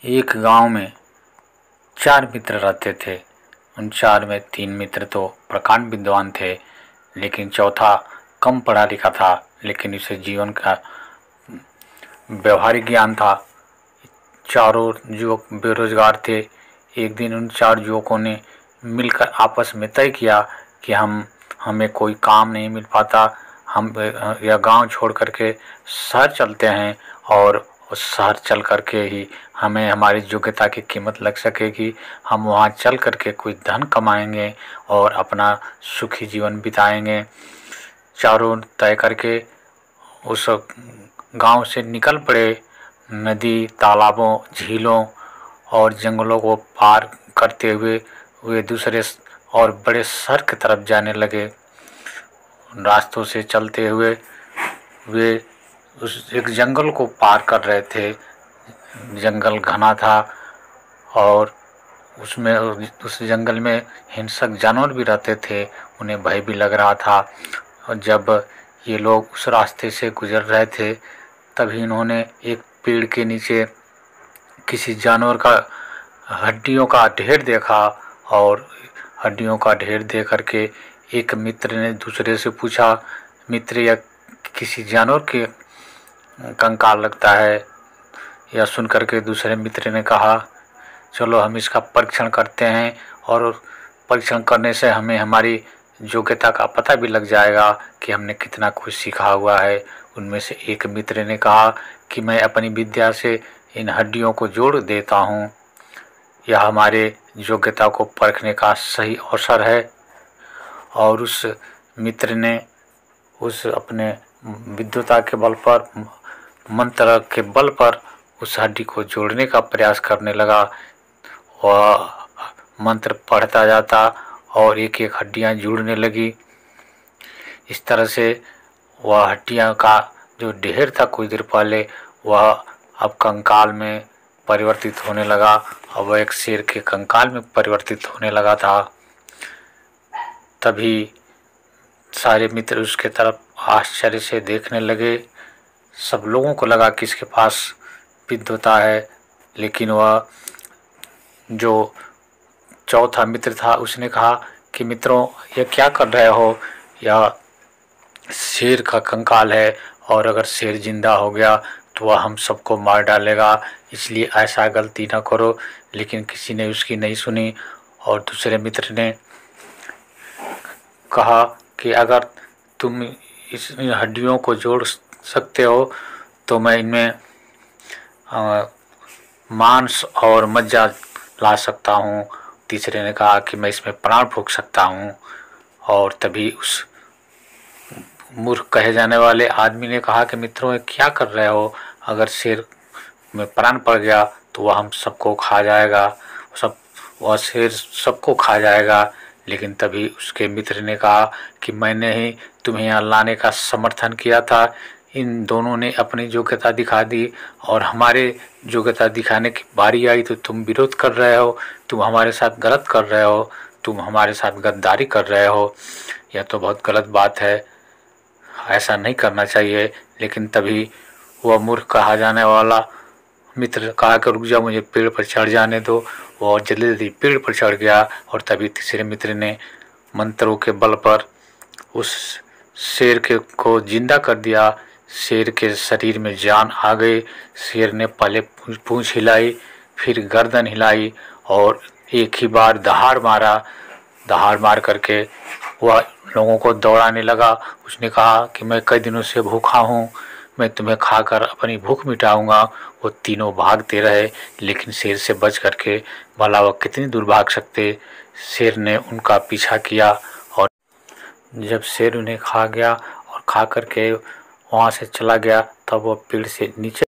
एक गांव में 4 मित्र रहते थे। उन 4 में 3 मित्र तो प्रकांड विद्वान थे, लेकिन चौथा कम पढ़ा लिखा था, लेकिन उसे जीवन का व्यवहारिक ज्ञान था। चारों युवक बेरोजगार थे। एक दिन उन 4 युवकों ने मिलकर आपस में तय किया कि हमें कोई काम नहीं मिल पाता, हम यह गांव छोड़ करके शहर चलते हैं और उस शहर चल करके ही हमें हमारी योग्यता की कीमत लग सकेगी। हम वहाँ चल करके कुछ धन कमाएंगे और अपना सुखी जीवन बिताएंगे। चारों तय करके उस गांव से निकल पड़े। नदी, तालाबों, झीलों और जंगलों को पार करते हुए वे दूसरे और बड़े शहर की तरफ जाने लगे। रास्तों से चलते हुए वे उस एक जंगल को पार कर रहे थे। जंगल घना था और उस जंगल में हिंसक जानवर भी रहते थे। उन्हें भय भी लग रहा था। और जब ये लोग उस रास्ते से गुजर रहे थे, तभी इन्होंने एक पेड़ के नीचे किसी जानवर का हड्डियों का ढेर देखा। और हड्डियों का ढेर देख करके एक मित्र ने दूसरे से पूछा, मित्र, यह किसी जानवर के कंकाल लगता है। यह सुन करके दूसरे मित्र ने कहा, चलो हम इसका परीक्षण करते हैं और परीक्षण करने से हमें हमारी योग्यता का पता भी लग जाएगा कि हमने कितना कुछ सीखा हुआ है। उनमें से एक मित्र ने कहा कि मैं अपनी विद्या से इन हड्डियों को जोड़ देता हूँ, यह हमारे योग्यता को परखने का सही अवसर है। और उस मित्र ने उस अपने विद्वता के बल पर, मंत्र के बल पर उस हड्डी को जोड़ने का प्रयास करने लगा। वह मंत्र पढ़ता जाता और एक एक हड्डियां जुड़ने लगी। इस तरह से वह हड्डियां का जो ढेर था कुछ देर पहले, वह अब कंकाल में परिवर्तित होने लगा और वह एक शेर के कंकाल में परिवर्तित होने लगा था। तभी सारे मित्र उसके तरफ आश्चर्य से देखने लगे। सब लोगों को लगा कि इसके पास विद्वता है, लेकिन वह जो चौथा मित्र था उसने कहा कि मित्रों, यह क्या कर रहे हो? यह शेर का कंकाल है और अगर शेर जिंदा हो गया तो वह हम सबको मार डालेगा, इसलिए ऐसा गलती न करो। लेकिन किसी ने उसकी नहीं सुनी। और दूसरे मित्र ने कहा कि अगर तुम इन हड्डियों को जोड़ सकते हो तो मैं इनमें मांस और मज्जा ला सकता हूँ। तीसरे ने कहा कि मैं इसमें प्राण फूंक सकता हूँ। और तभी उस मूर्ख कहे जाने वाले आदमी ने कहा कि मित्रों, ये क्या कर रहे हो? अगर शेर में प्राण पड़ गया तो वह हम सबको खा जाएगा, वह शेर सबको खा जाएगा। लेकिन तभी उसके मित्र ने कहा कि मैंने ही तुम्हें यहाँ लाने का समर्थन किया था। इन दोनों ने अपनी योग्यता दिखा दी और हमारे योग्यता दिखाने की बारी आई तो तुम विरोध कर रहे हो, तुम हमारे साथ गलत कर रहे हो, तुम हमारे साथ गद्दारी कर रहे हो। यह तो बहुत गलत बात है, ऐसा नहीं करना चाहिए। लेकिन तभी वह मूर्ख कहा जाने वाला मित्र कहा कि रुक जाओ, मुझे पेड़ पर चढ़ जाने दो। और जल्दी जल्दी पेड़ पर चढ़ गया। और तभी तीसरे मित्र ने मंत्रों के बल पर उस शेर को जिंदा कर दिया। शेर के शरीर में जान आ गई। शेर ने पहले पूंछ हिलाई, फिर गर्दन हिलाई और एक ही बार दहाड़ मारा। दहाड़ मार करके वह लोगों को दौड़ाने लगा। उसने कहा कि मैं कई दिनों से भूखा हूँ, मैं तुम्हें खाकर अपनी भूख मिटाऊंगा। वो तीनों भागते रहे, लेकिन शेर से बच करके भला वह कितनी दूर भाग सकते। शेर ने उनका पीछा किया और जब शेर उन्हें खा गया और खा करके वहाँ से चला गया, तब वह पेड़ से नीचे